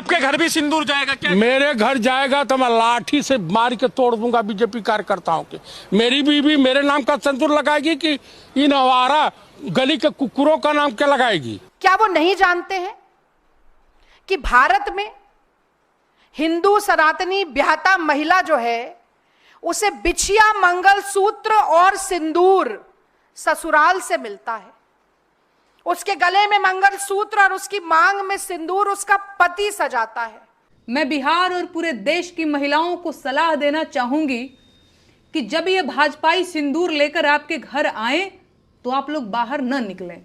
आपके घर भी सिंदूर जाएगा क्या? मेरे घर जाएगा तो मैं लाठी से मार के तोड़ दूंगा बीजेपी कार्यकर्ताओं के। मेरी बीवी मेरे नाम का सिंदूर लगाएगी कि इन आवारा गली के कुकुरों का नाम क्या लगाएगी? क्या वो नहीं जानते हैं कि भारत में हिंदू सनातनी ब्याहता महिला जो है उसे बिछिया, मंगलसूत्र और सिंदूर ससुराल से मिलता है। उसके गले में मंगलसूत्र और उसकी मांग में सिंदूर उसका पति सजाता है। मैं बिहार और पूरे देश की महिलाओं को सलाह देना चाहूंगी कि जब ये भाजपाई सिंदूर लेकर आपके घर आए तो आप लोग बाहर न निकलें।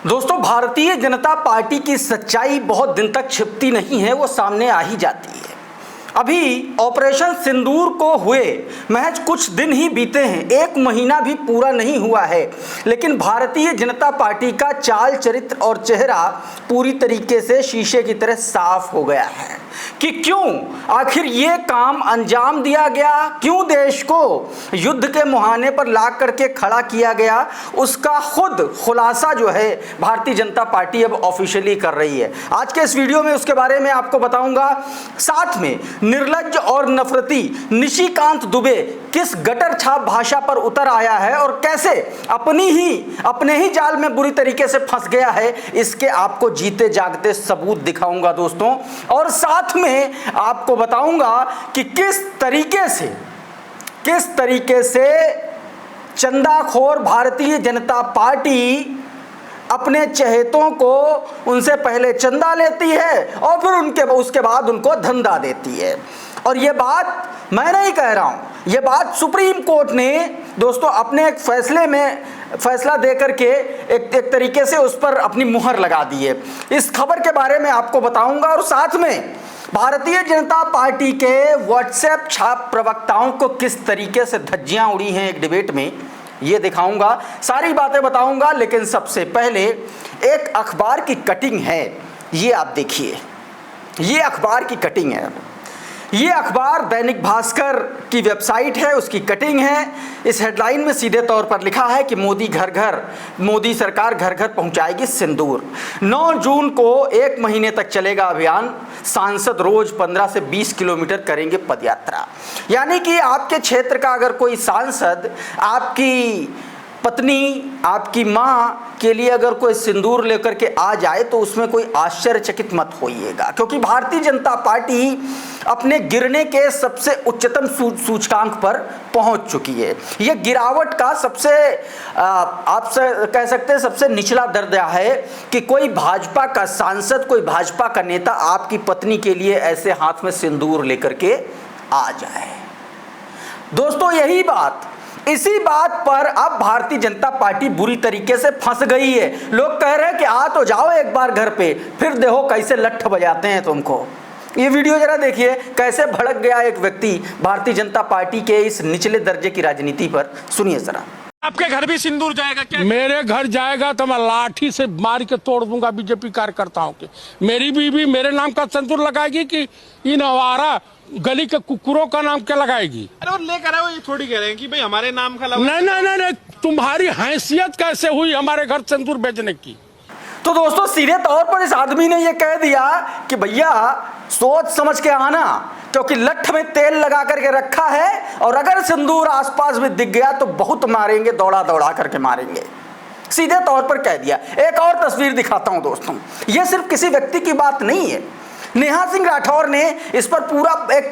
दोस्तों, भारतीय जनता पार्टी की सच्चाई बहुत दिन तक छिपती नहीं है, वो सामने आ ही जाती है। अभी ऑपरेशन सिंदूर को हुए महज कुछ दिन ही बीते हैं, 1 महीना भी पूरा नहीं हुआ है, लेकिन भारतीय जनता पार्टी का चाल चरित्र और चेहरा पूरी तरीके से शीशे की तरह साफ हो गया है कि क्यों आखिर ये काम अंजाम दिया गया, क्यों देश को युद्ध के मुहाने पर ला करके खड़ा किया गया, उसका खुद खुलासा जो है भारतीय जनता पार्टी अब ऑफिशियली कर रही है। आज के इस वीडियो में उसके बारे में आपको बताऊंगा। साथ में निर्लज्ज और नफरती निशिकांत दुबे किस गटर छाप भाषा पर उतर आया है और कैसे अपने ही जाल में बुरी तरीके से फंस गया है, इसके आपको जीते जागते सबूत दिखाऊंगा दोस्तों। और साथ में आपको बताऊंगा कि किस तरीके से चंदाखोर भारतीय जनता पार्टी अपने चहेतों को उनसे पहले चंदा लेती है और फिर उसके बाद उनको धंधा देती है। और ये बात मैं नहीं कह रहा हूँ, ये बात सुप्रीम कोर्ट ने दोस्तों अपने एक फैसला दे करके एक तरीके से उस पर अपनी मुहर लगा दी है। इस खबर के बारे में आपको बताऊंगा और साथ में भारतीय जनता पार्टी के व्हाट्सएप छाप प्रवक्ताओं को किस तरीके से धज्जियां उड़ी हैं एक डिबेट में, ये दिखाऊंगा, सारी बातें बताऊंगा। लेकिन सबसे पहले एक अखबार की कटिंग है, ये आप देखिए, ये अखबार की कटिंग है। ये अखबार दैनिक भास्कर की वेबसाइट है, उसकी कटिंग है। इस हेडलाइन में सीधे तौर पर लिखा है कि मोदी सरकार घर घर पहुंचाएगी सिंदूर। 9 जून को 1 महीने तक चलेगा अभियान। सांसद रोज 15 से 20 किलोमीटर करेंगे पदयात्रा। यानी कि आपके क्षेत्र का अगर कोई सांसद आपकी पत्नी, आपकी माँ के लिए अगर कोई सिंदूर लेकर के आ जाए तो उसमें कोई आश्चर्यचकित मत होइएगा, क्योंकि भारतीय जनता पार्टी अपने गिरने के सबसे उच्चतम सूचकांक पर पहुंच चुकी है। यह गिरावट का सबसे आप कह सकते हैं सबसे निचला दर्जा है कि कोई भाजपा का सांसद, कोई भाजपा का नेता आपकी पत्नी के लिए ऐसे हाथ में सिंदूर लेकर के आ जाए। दोस्तों, इसी बात पर अब भारतीय जनता पार्टी बुरी तरीके से फंस गई है। लोग कह रहे हैं कि आ तो जाओ एक बार घर पे, फिर देखो कैसे लट्ठ बजाते हैं तुमको। ये वीडियो जरा देखिए, कैसे भड़क गया एक व्यक्ति भारतीय जनता पार्टी के इस निचले दर्जे की राजनीति पर। सुनिए जरा। आपके घर भी सिंदूर जाएगा क्या? मेरे घर जाएगा तो मैं लाठी से मार के तोड़ दूंगा बीजेपी कार्यकर्ताओं के। मेरी बीवी मेरे नाम का सिंदूर लगाएगी कि इन आवारा गली के कुकुरों का नाम क्या लगाएगी? अरे वो लेकर आओ, ये थोड़ी कह रहे हैं कि भाई हमारे नाम का नहीं, तुम्हारी हैसियत कैसे हुई हमारे घर सिंदूर बेचने की? तो दोस्तों, सीधे तौर पर इस आदमी ने यह कह दिया कि भैया सोच समझ के आना, क्योंकि लठ में तेल लगा करके रखा है और अगर सिंदूर आसपास में दिख गया तो बहुत मारेंगे, दौड़ा करके मारेंगे। सीधे तौर पर कह दिया। एक और तस्वीर दिखाता हूं दोस्तों, यह सिर्फ किसी व्यक्ति की बात नहीं है। नेहा सिंह राठौर ने इस पर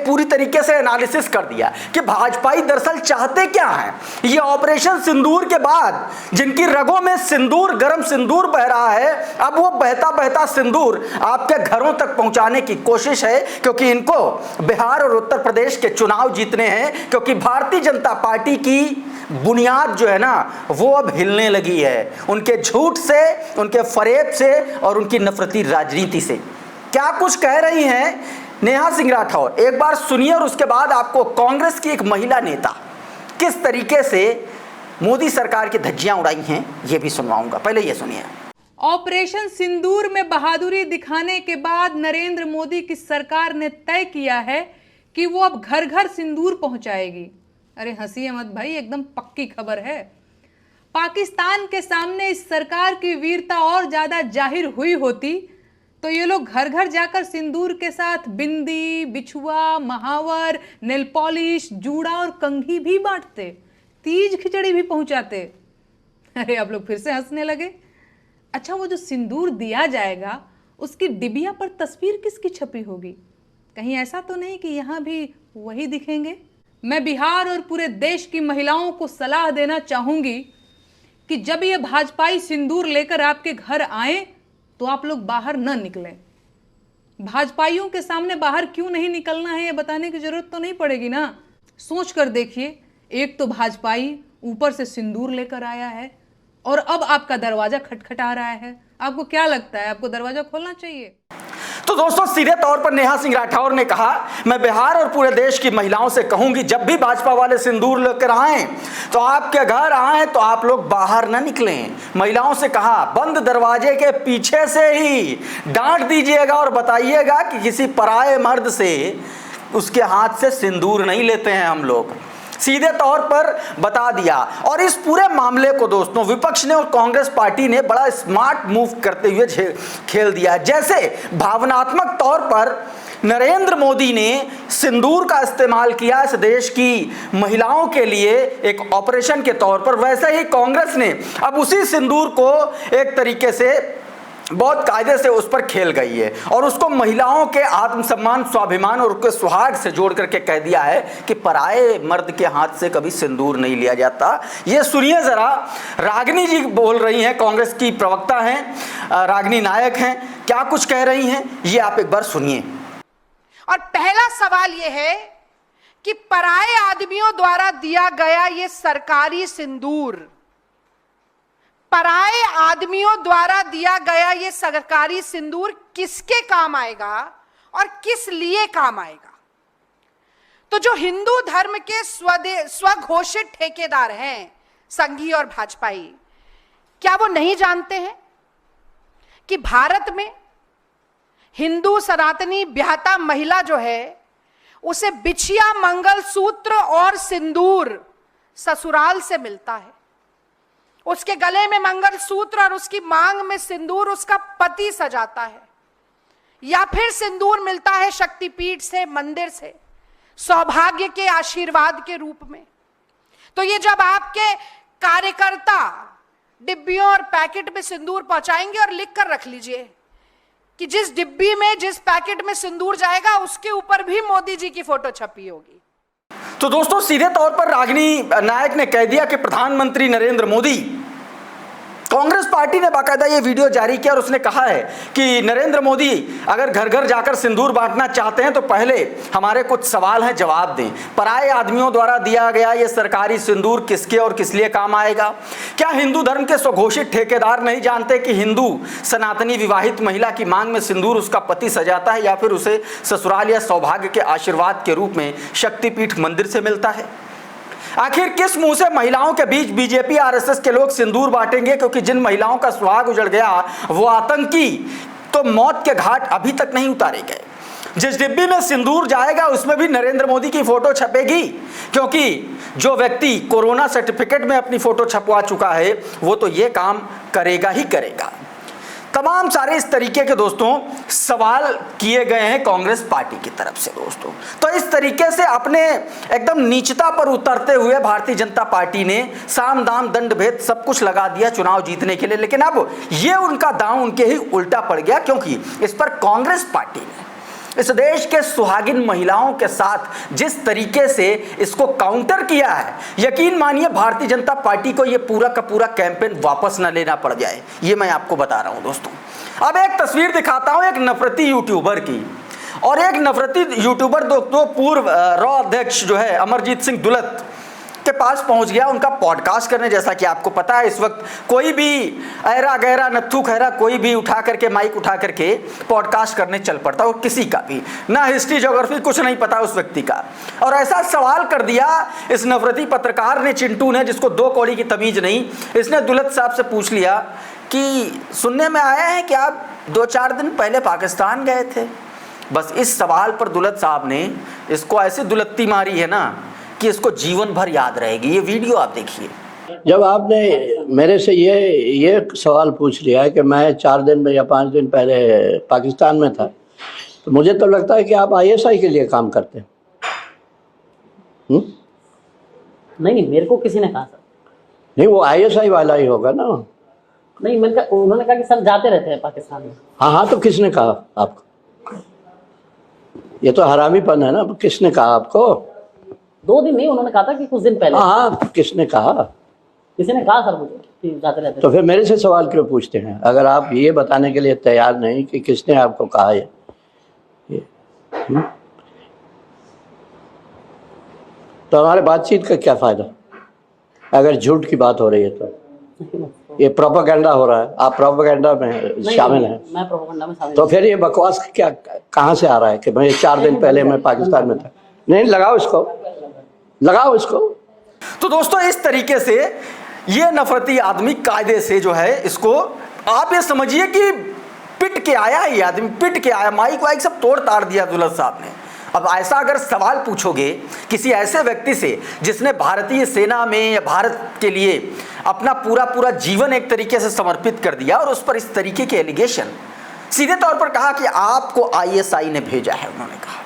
पूरी तरीके से एनालिसिस कर दिया कि भाजपाई दरअसल चाहते क्या हैं। ये ऑपरेशन सिंदूर के बाद जिनकी रगों में सिंदूर, गर्म सिंदूर बह रहा है, अब वो बहता सिंदूर आपके घरों तक पहुंचाने की कोशिश है, क्योंकि इनको बिहार और उत्तर प्रदेश के चुनाव जीतने हैं। क्योंकि भारतीय जनता पार्टी की बुनियाद जो है ना, वो अब हिलने लगी है उनके झूठ से, उनके फरेब से और उनकी नफरती राजनीति से। क्या कुछ कह रही हैं नेहा सिंह राठौर, एक बार सुनिए और उसके बाद आपको कांग्रेस की एक महिला नेता किस तरीके से मोदी सरकार की धज्जियां उड़ाई हैं ये भी सुनवाऊंगा। पहले ये सुनिए। ऑपरेशन सिंदूर में बहादुरी दिखाने के बाद नरेंद्र मोदी की सरकार ने तय किया है कि वो अब घर घर सिंदूर पहुंचाएगी। अरे हंसिए मत भाई, एकदम पक्की खबर है। पाकिस्तान के सामने इस सरकार की वीरता और ज्यादा जाहिर हुई होती तो ये लोग घर घर जाकर सिंदूर के साथ बिंदी, बिछुआ, महावर, नेल पॉलिश, जूड़ा और कंघी भी बांटते, तीज खिचड़ी भी पहुंचाते। अरे आप लोग फिर से हंसने लगे। अच्छा, वो जो सिंदूर दिया जाएगा उसकी डिबिया पर तस्वीर किसकी छपी होगी? कहीं ऐसा तो नहीं कि यहाँ भी वही दिखेंगे? मैं बिहार और पूरे देश की महिलाओं को सलाह देना चाहूंगी कि जब ये भाजपाई सिंदूर लेकर आपके घर आए तो आप लोग बाहर न निकलें। भाजपाइयों के सामने बाहर क्यों नहीं निकलना है ये बताने की जरूरत तो नहीं पड़ेगी ना। सोच कर देखिए, एक तो भाजपाई ऊपर से सिंदूर लेकर आया है और अब आपका दरवाजा खटखटा रहा है। आपको क्या लगता है, आपको दरवाजा खोलना चाहिए? तो दोस्तों, सीधे तौर पर नेहा सिंह राठौर ने कहा, मैं बिहार और पूरे देश की महिलाओं से कहूंगी, जब भी भाजपा वाले सिंदूर लेकर आए तो आपके घर आए तो आप लोग बाहर ना निकलें। महिलाओं से कहा, बंद दरवाजे के पीछे से ही डांट दीजिएगा और बताइएगा कि किसी पराये मर्द से उसके हाथ से सिंदूर नहीं लेते हैं हम लोग। सीधे तौर पर बता दिया। और इस पूरे मामले को दोस्तों विपक्ष ने और कांग्रेस पार्टी ने बड़ा स्मार्ट मूव करते हुए खेल दिया। जैसे भावनात्मक तौर पर नरेंद्र मोदी ने सिंदूर का इस्तेमाल किया इस देश की महिलाओं के लिए एक ऑपरेशन के तौर पर, वैसे ही कांग्रेस ने अब उसी सिंदूर को एक तरीके से बहुत कायदे से उस पर खेल गई है और उसको महिलाओं के आत्मसम्मान, स्वाभिमान और उसके सुहाग से जोड़ करके कह दिया है कि पराये मर्द के हाथ से कभी सिंदूर नहीं लिया जाता। ये सुनिए जरा, रागिनी जी बोल रही हैं, कांग्रेस की प्रवक्ता हैं, रागिनी नायक हैं, क्या कुछ कह रही हैं ये आप एक बार सुनिए। और पहला सवाल यह है कि पराये आदमियों द्वारा दिया गया ये सरकारी सिंदूर, पराये आदमियों द्वारा दिया गया ये सरकारी सिंदूर किसके काम आएगा और किस लिए काम आएगा? तो जो हिंदू धर्म के स्वघोषित ठेकेदार हैं, संघी और भाजपाई, क्या वो नहीं जानते हैं कि भारत में हिंदू सनातनी ब्याहता महिला जो है उसे बिछिया, मंगलसूत्र और सिंदूर ससुराल से मिलता है। उसके गले में मंगलसूत्र और उसकी मांग में सिंदूर उसका पति सजाता है, या फिर सिंदूर मिलता है शक्तिपीठ से, मंदिर से, सौभाग्य के आशीर्वाद के रूप में। तो ये जब आपके कार्यकर्ता डिब्बियों और पैकेट में सिंदूर पहुंचाएंगे, और लिख कर रख लीजिए कि जिस डिब्बी में, जिस पैकेट में सिंदूर जाएगा उसके ऊपर भी मोदी जी की फोटो छपी होगी। तो दोस्तों, सीधे तौर पर रागिनी नायक ने कह दिया कि प्रधानमंत्री नरेंद्र मोदी, कांग्रेस पार्टी ने बाकायदा ये वीडियो जारी किया और उसने कहा है कि नरेंद्र मोदी अगर घर घर जाकर सिंदूर बांटना चाहते हैं तो पहले हमारे कुछ सवाल हैं, जवाब दें। पराये आदमियों द्वारा दिया गया ये सरकारी सिंदूर किसके और किस लिए काम आएगा? क्या हिंदू धर्म के स्वघोषित ठेकेदार नहीं जानते कि हिंदू सनातनी विवाहित महिला की मांग में सिंदूर उसका पति सजाता है या फिर उसे ससुराल या सौभाग्य के आशीर्वाद के रूप में शक्तिपीठ मंदिर से मिलता है? आखिर किस मुंह से महिलाओं के बीच बीजेपी आरएसएस के लोग सिंदूर बांटेंगे? क्योंकि जिन महिलाओं का सुहाग उजड़ गया वो आतंकी तो मौत के घाट अभी तक नहीं उतारे गए। जिस डिब्बी में सिंदूर जाएगा उसमें भी नरेंद्र मोदी की फोटो छपेगी, क्योंकि जो व्यक्ति कोरोना सर्टिफिकेट में अपनी फोटो छपवा चुका है वो तो ये काम करेगा ही करेगा। तमाम सारे इस तरीके के दोस्तों सवाल किए गए हैं कांग्रेस पार्टी की तरफ से दोस्तों। तो इस तरीके से अपने एकदम नीचता पर उतरते हुए भारतीय जनता पार्टी ने साम दाम दंड भेद सब कुछ लगा दिया चुनाव जीतने के लिए। लेकिन अब ये उनका दांव उनके ही उल्टा पड़ गया, क्योंकि इस पर कांग्रेस पार्टी ने इस देश के सुहागिन महिलाओं के साथ जिस तरीके से इसको काउंटर किया है, यकीन मानिए भारतीय जनता पार्टी को ये पूरा का पूरा कैंपेन वापस न लेना पड़ जाए। ये मैं आपको बता रहा हूं दोस्तों। अब एक तस्वीर दिखाता हूं एक नफरती यूट्यूबर की, और एक नफरती यूट्यूबर दोस्तों पूर्व रॉ अध्यक्ष जो है अमरजीत सिंह दुलत के पास पहुंच गया उनका पॉडकास्ट करने। जैसा कि आपको पता है इस वक्त कोई भी ऐरा गहरा नत्थू खैरा कोई भी उठा करके माइक उठा करके पॉडकास्ट करने चल पड़ता, और किसी का भी ना हिस्ट्री ज्योग्राफी कुछ नहीं पता उस व्यक्ति का। और ऐसा सवाल कर दिया इस नफरती पत्रकार ने, चिंटू ने, जिसको दो कौड़ी की तमीज नहीं, इसने दुलत साहब से पूछ लिया कि सुनने में आया है कि आप 2-4 दिन पहले पाकिस्तान गए थे। बस इस सवाल पर दुलत साहब ने इसको ऐसे दुलत्ती मारी है ना कि इसको जीवन भर याद रहेगी। ये वीडियो आप देखिए। जब आपने मेरे से ये सवाल पूछ लिया है कि मैं 4 दिन में या 5 दिन पहले पाकिस्तान में था, तो मुझे तो लगता है कि आप ISI के लिए काम करते हैं। नहीं, मेरे को किसी ने कहा सर। नहीं, वो ISI वाला ही होगा ना। नहीं, उन्होंने कहा कि सर जाते रहते हैं पाकिस्तान में। हाँ, तो किसने कहा आपको? ये तो हरामीपन है ना। किसने कहा आपको? 2 दिन नहीं, उन्होंने कहा था कि कुछ दिन पहले। हाँ, किसने कहा? किसी ने कहा सर मुझे कि जाते रहते। तो फिर मेरे से सवाल क्यों पूछते हैं अगर आप ये बताने के लिए तैयार नहीं कि किसने आपको कहा ये? तो हमारे बातचीत का क्या फायदा अगर झूठ की बात हो रही है? तो ये प्रोपेगेंडा हो रहा है, आप प्रोपेगेंडा में शामिल हैं। मैं प्रोपेगेंडा में शामिल। तो फिर ये बकवास क्या कहाँ से आ रहा है कि मैं 4 दिन पहले मैं पाकिस्तान में था? नहीं, लगाओ इसको। तो दोस्तों, इस तरीके से ये नफरती आदमी कायदे से जो है, इसको आप ये समझिए कि पिट के आया है। ये आदमी पिट के आया, माइक वाइक सब तोड़ ताड़ दिया दुल्हन साहब ने। अब ऐसा अगर सवाल पूछोगे किसी ऐसे व्यक्ति से जिसने भारतीय सेना में या भारत के लिए अपना पूरा जीवन एक तरीके से समर्पित कर दिया, और उस पर इस तरीके के एलिगेशन, सीधे तौर पर कहा कि आपको ISI ने भेजा है, उन्होंने कहा।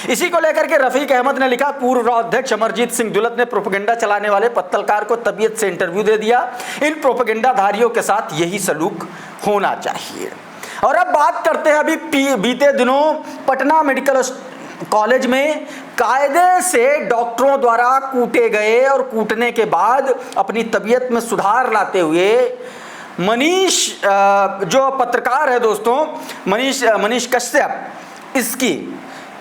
इसी को लेकर के रफीक अहमद ने लिखा, पूर्व अध्यक्ष अमरजीत सिंह दुलत ने प्रोपेगेंडा चलाने वाले पत्रकार को तबीयत से इंटरव्यू दे दिया। इन प्रोपेगेंडाधारियों के साथ यही सलूक होना चाहिए। और अब बात करते हैं, अभी बीते दिनों पटना मेडिकल कॉलेज में कायदे से डॉक्टरों द्वारा कूटे गए और कूटने के बाद अपनी तबीयत में सुधार लाते हुए मनीष, जो पत्रकार है दोस्तों, मनीष कश्यप, इसकी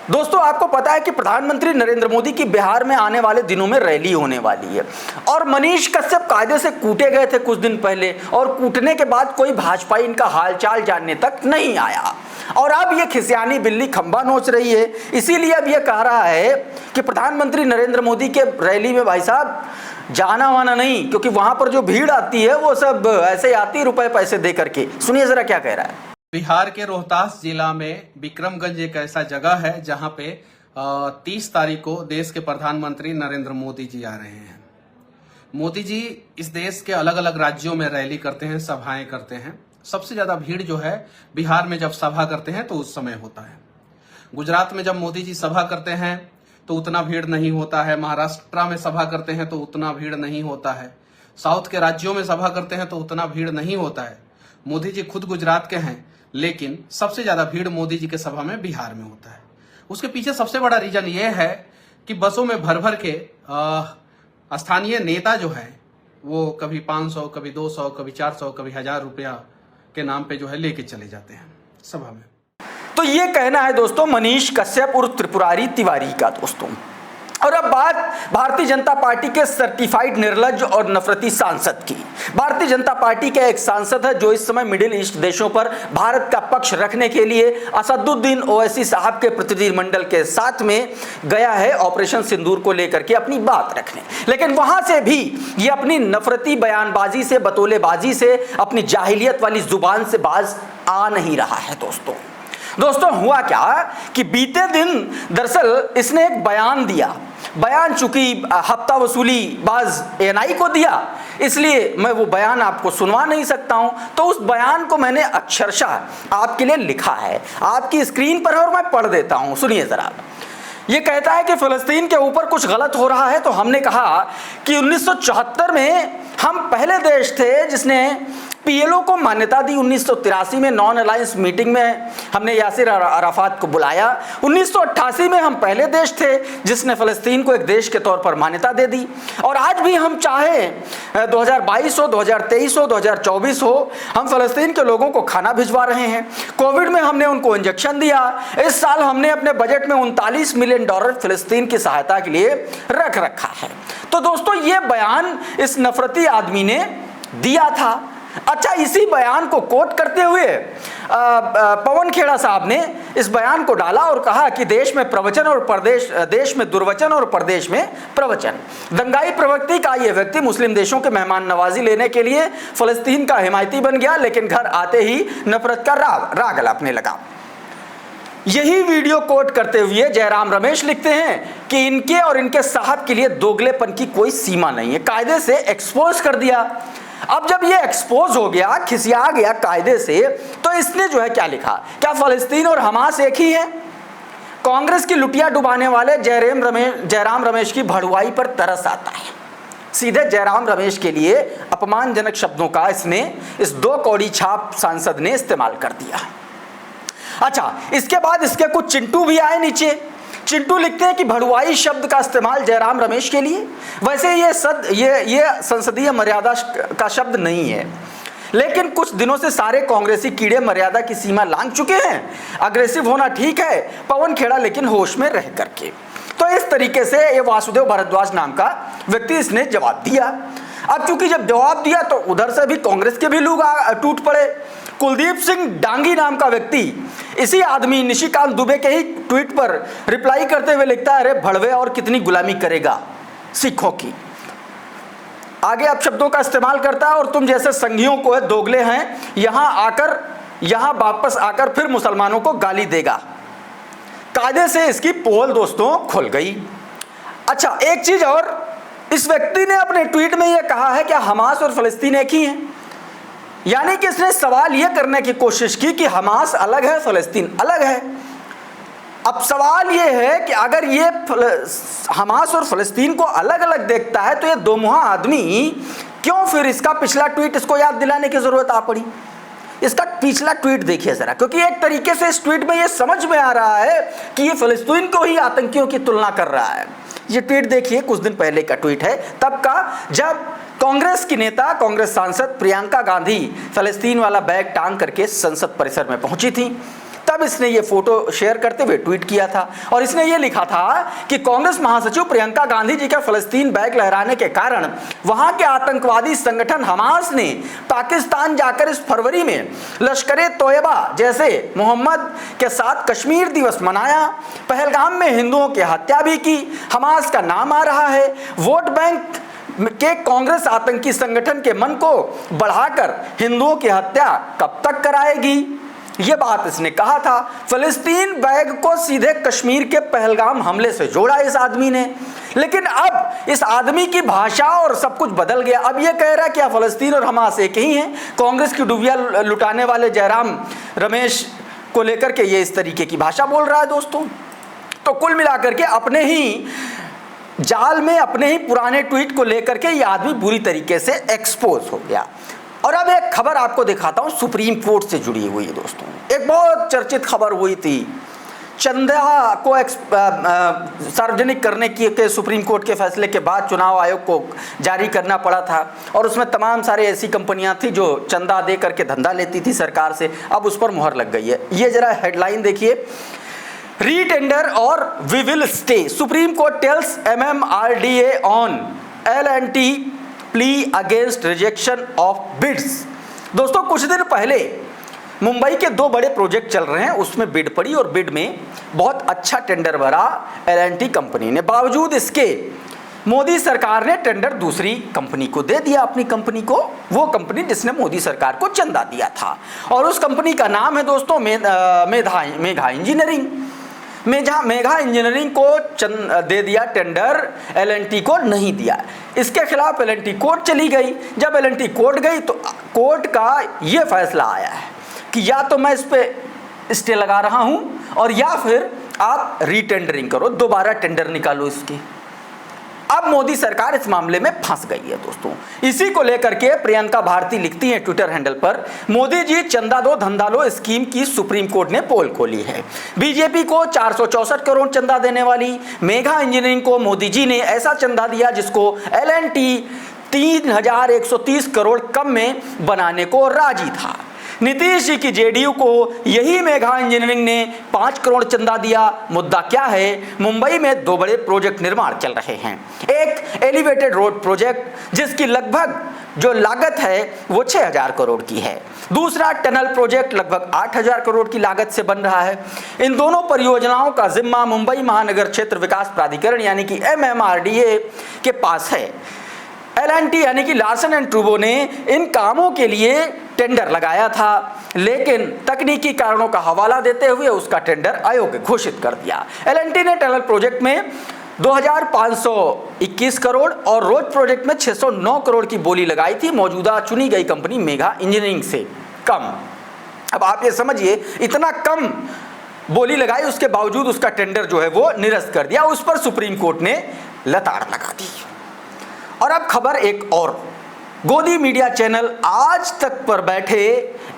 दोस्तों आपको पता है कि प्रधानमंत्री नरेंद्र मोदी की बिहार में आने वाले दिनों में रैली होने वाली है, और मनीष कश्यप कायदे से कूटे गए थे कुछ दिन पहले, और कूटने के बाद कोई भाजपाई इनका हालचाल जानने तक नहीं आया, और अब ये खिसियानी बिल्ली खंबा नोच रही है। इसीलिए अब ये कह रहा है कि प्रधानमंत्री नरेंद्र मोदी के रैली में भाई साहब जाना वाना नहीं, क्योंकि वहां पर जो भीड़ आती है वो सब ऐसे आती, रुपए पैसे दे करके। सुनिए जरा क्या कह रहा है। बिहार के रोहतास जिला में विक्रमगंज एक ऐसा जगह है जहां पे 30 तारीख को देश के प्रधानमंत्री नरेंद्र मोदी जी आ रहे हैं। मोदी जी इस देश के अलग अलग राज्यों में रैली करते हैं, सभाएं करते हैं। सबसे ज्यादा भीड़ जो है बिहार में जब सभा करते हैं तो उस समय होता है। गुजरात में जब मोदी जी सभा करते हैं तो उतना भीड़ नहीं होता है। महाराष्ट्र में सभा करते हैं तो उतना भीड़ नहीं होता है। साउथ के राज्यों में सभा करते हैं तो उतना भीड़ नहीं होता है। मोदी जी खुद गुजरात के हैं, लेकिन सबसे ज्यादा भीड़ मोदी जी के सभा में बिहार में होता है। उसके पीछे सबसे बड़ा रीजन ये है कि बसों में भर भर के स्थानीय नेता जो है वो कभी 500, कभी 200, कभी 400, कभी 1000 रुपया के नाम पे जो है लेके चले जाते हैं सभा में। तो ये कहना है दोस्तों मनीष कश्यप उर्फ त्रिपुरारी तिवारी का दोस्तों। और अब बात भारतीय जनता पार्टी के सर्टिफाइड निर्लज्ज और नफरती सांसद की। भारतीय जनता पार्टी के एक सांसद है जो इस समय मिडिल ईस्ट देशों पर भारत का पक्ष रखने के लिए असदुद्दीन ओवैसी साहब के प्रतिनिधिमंडल के साथ में गया है ऑपरेशन सिंदूर को लेकर के अपनी बात रखने। लेकिन वहां से भी ये अपनी नफरती बयानबाजी से, बतौलेबाजी से, अपनी जाहिलियत वाली जुबान से बाज आ नहीं रहा है दोस्तों हुआ क्या कि बीते दिन दरअसल इसने एक बयान दिया। बयान चूंकि हफ्ता वसूली बाज एएनआई को दिया, इसलिए मैं वो बयान आपको सुनवा नहीं सकता हूं। तो उस बयान को मैंने अक्षरशः आपके लिए लिखा है, आपकी स्क्रीन पर है और मैं पढ़ देता हूं, सुनिए जरा। ये कहता है कि फिलिस्तीन के ऊपर कुछ गलत हो रहा है, तो हमने कहा कि 1974 में हम पहले देश थे जिसने पीएलओ को मान्यता दी। 1983 में नॉन अलायंस मीटिंग में हमने यासिर अराफात को बुलाया। 1988 में हम पहले देश थे जिसने फिलिस्तीन को एक देश के तौर पर मान्यता दे दी। और आज भी हम चाहे 2022 हो, 2023 हो, 2024 हो, हम फिलिस्तीन के लोगों को खाना भिजवा रहे हैं। कोविड में हमने उनको इंजेक्शन दिया। इस साल हमने अपने बजट में $39 मिलियन फिलिस्तीन की सहायता के लिए रख रखा है। तो दोस्तों ये बयान इस नफरती आदमी ने दिया था। अच्छा, इसी बयान को कोट करते हुए पवन खेड़ा साहब ने इस बयान को डाला और कहा कि देश में प्रवचन और देश में दुर्वचन और प्रदेश में प्रवचन। दंगाई प्रवृत्ति का यह व्यक्ति मुस्लिम देशों के मेहमान नवाजी लेने के लिए फिलिस्तीन का हिमायती बन गया, लेकिन घर आते ही नफरत का राग अलापने लगा। यही वीडियो कोट करते हुए जयराम रमेश लिखते हैं कि इनके और इनके साहब के लिए दोगलेपन की कोई सीमा नहीं है, कायदे से एक्सपोज कर दिया। अब जब ये एक्सपोज हो गया, खिसिया गया कायदे से, तो इसने जो है क्या लिखा, क्या फलस्तीन और हमास एक ही है? कांग्रेस की लुटिया डुबाने वाले जयराम रमेश की भड़ुआई पर तरस आता है। सीधे जयराम रमेश के लिए अपमानजनक शब्दों का इसने इस 2 कौड़ी छाप सांसद ने इस्तेमाल कर दिया। अच्छा, इसके बाद इसके कुछ चिंटू भी आए नीचे। चिंटू लिखते हैं कि भड़ुआई शब्द का इस्तेमाल जयराम रमेश के लिए, वैसे ये संसदीय मर्यादा का शब्द नहीं है, लेकिन कुछ दिनों से सारे कांग्रेसी कीड़े मर्यादा की सीमा लांघ चुके हैं। अग्रेसिव होना ठीक है, पवन खेड़ा लेकिन होश में रह करके। तो इस तरीके से ये वासुदेव भारद्वाज नाम का व्यक्ति इसने जवाब दिया। अब चूंकि जब जवाब दिया तो उधर से भी कांग्रेस के भी लोग टूट पड़े। कुलदीप सिंह डांगी नाम का व्यक्ति इसी आदमी निशिकांत दुबे के ही ट्वीट पर रिप्लाई करते हुए लिखता है, अरे भड़वे और कितनी गुलामी करेगा सिखों की। आगे अब शब्दों का इस्तेमाल करता है, और तुम जैसे संघियों को दोगले हैं, यहां वापस आकर फिर मुसलमानों को गाली देगा। कायदे से इसकी पोल दोस्तों खुल गई। अच्छा, एक चीज और, इस व्यक्ति ने अपने ट्वीट में यह कहा है कि हमास और फलस्तीन एक ही हैं, यानी कि इसने सवाल यह करने की कोशिश की कि हमास अलग है, फलस्तीन अलग है। अब सवाल यह है कि अगर ये हमास और फलस्तीन को अलग अलग देखता है तो ये दोमुहा आदमी क्यों फिर इसका पिछला ट्वीट इसको याद दिलाने की जरूरत आ पड़ी? इसका पिछला ट्वीट देखिए जरा, क्योंकि एक तरीके से इस ट्वीट में ये समझ में आ रहा है कि ये फलस्तीन को ही आतंकियों की तुलना कर रहा है। ये ट्वीट देखिए, कुछ दिन पहले का ट्वीट है, तब का, जब कांग्रेस की नेता, कांग्रेस सांसद प्रियंका गांधी फलस्तीन वाला बैग टांग करके संसद परिसर में पहुंची थी। तब इसने ये फोटो शेयर करते हुए ट्वीट किया था, और इसने ये लिखा था कि कांग्रेस महासचिव प्रियंका गांधी जी का फलस्तीन बैग लहराने के कारण वहां के आतंकवादी संगठन हमास ने पाकिस्तान जाकर इस फरवरी में लश्कर-ए तोयबा जैसे मोहम्मद के साथ कश्मीर दिवस मनाया, पहलगाम में हिंदुओं की हत्या भी की। हमास का नाम आ रहा है। वोट बैंक के कांग्रेस आतंकी संगठन के मन को बढ़ाकर हिंदुओं की हत्या कब तक कराएगी? ये बात इसने कहा था। फलस्तीन बैग को सीधे कश्मीर के पहलगाम हमले से जोड़ा इस आदमी ने, लेकिन अब इस आदमी की भाषा और सब कुछ बदल गया। अब ये कह रहा है कि फलस्तीन और हमास एक ही हैं। कांग्रेस की डुबिया लुटाने वाले जयराम रमेश को लेकर के ये इस तरीके की भाषा बोल रहा है दोस्तों। तो कुल मिलाकर के अपने ही जाल में, अपने ही पुराने ट्वीट को लेकर के ये आदमी बुरी तरीके से एक्सपोज हो गया। और अब एक खबर आपको दिखाता हूं, सुप्रीम कोर्ट से जुड़ी हुई है दोस्तों। एक बहुत चर्चित खबर हुई थी, चंदा को सार्वजनिक करने के सुप्रीम कोर्ट के फैसले के बाद चुनाव आयोग को जारी करना पड़ा था, और उसमें तमाम सारे ऐसी कंपनियां थी जो चंदा दे करके धंधा लेती थी सरकार से। अब उस पर मुहर लग गई है। ये जरा हेडलाइन देखिए, रीटेंडर और we will stay, supreme court tells MMRDA on L&T plea against rejection of bids. दोस्तों, कुछ दिन पहले मुंबई के 2 बड़े प्रोजेक्ट चल रहे हैं, उसमें बिड पड़ी और बिड में बहुत अच्छा टेंडर भरा L&T कंपनी ने। बावजूद इसके मोदी सरकार ने टेंडर दूसरी कंपनी को दे दिया, अपनी कंपनी को, वो कंपनी जिसने मोदी सरकार को चंदा दिया था। और उस कंपनी का नाम है दोस्तों मेघा इंजीनियरिंग। मेघा इंजीनियरिंग को दे दिया टेंडर, L&T को नहीं दिया। इसके खिलाफ L&T कोर्ट चली गई। जब L&T कोर्ट गई तो कोर्ट का ये फैसला आया है कि या तो मैं इस पे स्टे लगा रहा हूं, और या फिर आप रीटेंडरिंग करो, दोबारा टेंडर निकालो इसकी। अब मोदी सरकार इस मामले में फंस गई है दोस्तों। इसी को लेकर के प्रियंका भारती लिखती हैं ट्विटर हैंडल पर, मोदी जी चंदा दो धंधा लो स्कीम की सुप्रीम कोर्ट ने पोल खोली है। बीजेपी को 464 करोड़ चंदा देने वाली मेघा इंजीनियरिंग को मोदी जी ने ऐसा चंदा दिया जिसको L&T 3130 करोड़ कम में बनाने को राजी था। नीतीश जी की जेडीयू को यही मेघा इंजीनियरिंग ने 5 करोड़ चंदा दिया। मुद्दा क्या है? मुंबई में 2 बड़े प्रोजेक्ट निर्माण चल रहे हैं। एक एलिवेटेड रोड प्रोजेक्ट जिसकी लगभग जो लागत है वो 6000 करोड़ की है। दूसरा टनल प्रोजेक्ट लगभग 8000 करोड़ की लागत से बन रहा है। इन दोनों परियोजनाओं का जिम्मा मुंबई महानगर क्षेत्र विकास प्राधिकरण यानी कि MMRDA के पास है। L&T यानी कि लार्सन एंड टूब्रो ने इन कामों के लिए टेंडर लगाया था, लेकिन तकनीकी कारणों का हवाला देते हुए उसका टेंडर अयोग्य घोषित कर दिया। L&T ने टनल प्रोजेक्ट में 2521 करोड़ और रोड प्रोजेक्ट में 609 करोड़ की बोली लगाई थी मौजूदा चुनी गई कंपनी मेगा इंजीनियरिंग से कम। अब आप ये समझिए, इतना कम बोली लगाई, उसके बावजूद उसका टेंडर जो है वो निरस्त कर दिया। उस पर सुप्रीम कोर्ट ने लताड़ लगा दी। और अब खबर एक और, गोदी मीडिया चैनल आज तक पर बैठे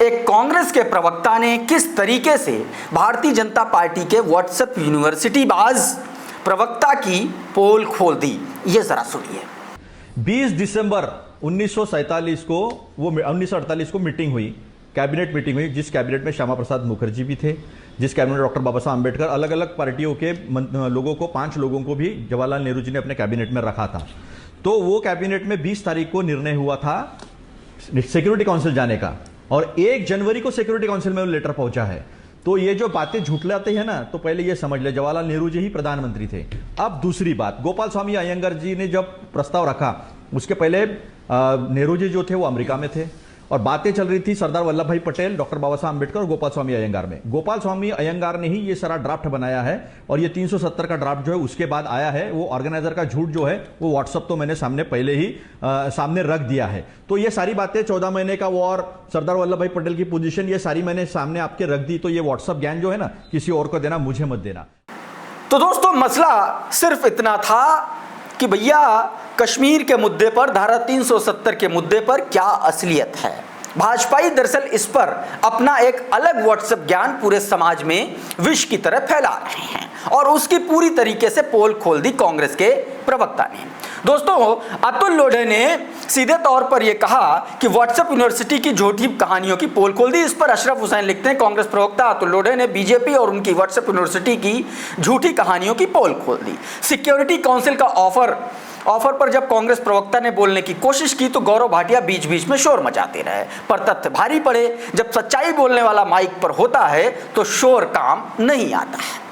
एक कांग्रेस के प्रवक्ता ने किस तरीके से भारतीय जनता पार्टी के व्हाट्सएप यूनिवर्सिटी बाज प्रवक्ता की पोल खोल दी, ये जरा सुनिए। 20 दिसंबर 1947 को 1948 को मीटिंग हुई, कैबिनेट मीटिंग हुई, जिस कैबिनेट में श्यामा प्रसाद मुखर्जी भी थे, जिस कैबिनेट में डॉक्टर बाबा साहब अम्बेडकर, अलग अलग पार्टियों के लोगों को, 5 लोगों को भी जवाहरलाल नेहरू जी ने अपने कैबिनेट में रखा था। तो वो कैबिनेट में 20 तारीख को निर्णय हुआ था सिक्योरिटी काउंसिल जाने का, और 1 जनवरी को सिक्योरिटी काउंसिल में वो लेटर पहुंचा है। तो ये जो बातें झूठलाते हैं ना, तो पहले ये समझ ले जवाहरलाल नेहरू जी ही प्रधानमंत्री थे। अब दूसरी बात, गोपाल स्वामी अयंगार जी ने जब प्रस्ताव रखा, उसके पहले नेहरू जी जो थे वो अमेरिका में थे, और बातें चल रही थी सरदार वल्लभ भाई पटेल, डॉक्टर बाबा साहब अम्बेडकर और गोपाल स्वामी अयंगार में। गोपाल स्वामी अयंगार ने ही ये सारा ड्राफ्ट बनाया है, और ये 370 का ड्राफ्ट जो है उसके बाद आया है। वो ऑर्गेनाइजर का झूठ जो है वो व्हाट्सएप तो मैंने सामने पहले ही सामने रख दिया है। तो ये सारी बातें 14 महीने का वॉर, सरदार वल्लभ भाई पटेल की पोजीशन, ये सारी मैंने सामने आपके रख दी। तो ये व्हाट्सएप ज्ञान जो है ना, किसी और को देना, मुझे मत देना। तो दोस्तों, मसला सिर्फ इतना था कि भैया कश्मीर के मुद्दे पर, धारा 370 के मुद्दे पर क्या असलियत है। भाजपाई दरअसल इस पर अपना एक अलग व्हाट्सएप ज्ञान पूरे समाज में विष की तरह फैला रहे हैं, और उसकी पूरी तरीके से पोल खोल दी कांग्रेस के प्रवक्ता ने। दोस्तों, अतुल लोढ़े ने सीधे तौर पर यह कहा कि व्हाट्सएप यूनिवर्सिटी की झूठी कहानियों की पोल खोल दी। इस पर अशरफ हुसैन लिखते हैं, कांग्रेस प्रवक्ता अतुल लोढ़े ने बीजेपी और उनकी व्हाट्सएप यूनिवर्सिटी की झूठी कहानियों की पोल खोल दी। सिक्योरिटी काउंसिल का ऑफर पर जब कांग्रेस प्रवक्ता ने बोलने की कोशिश की तो गौरव भाटिया बीच बीच में शोर मचाते रहे, पर तथ्य भारी पड़े। जब सच्चाई बोलने वाला माइक पर होता है तो शोर काम नहीं आता है।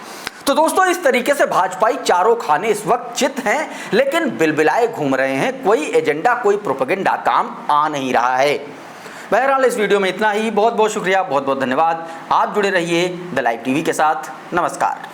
तो दोस्तों, इस तरीके से भाजपाई चारों खाने इस वक्त चित हैं, लेकिन बिलबिलाए घूम रहे हैं। कोई एजेंडा, कोई प्रोपेगेंडा काम आ नहीं रहा है। बहरहाल इस वीडियो में इतना ही। बहुत बहुत शुक्रिया, बहुत बहुत धन्यवाद। आप जुड़े रहिए द लाइव टीवी के साथ। नमस्कार।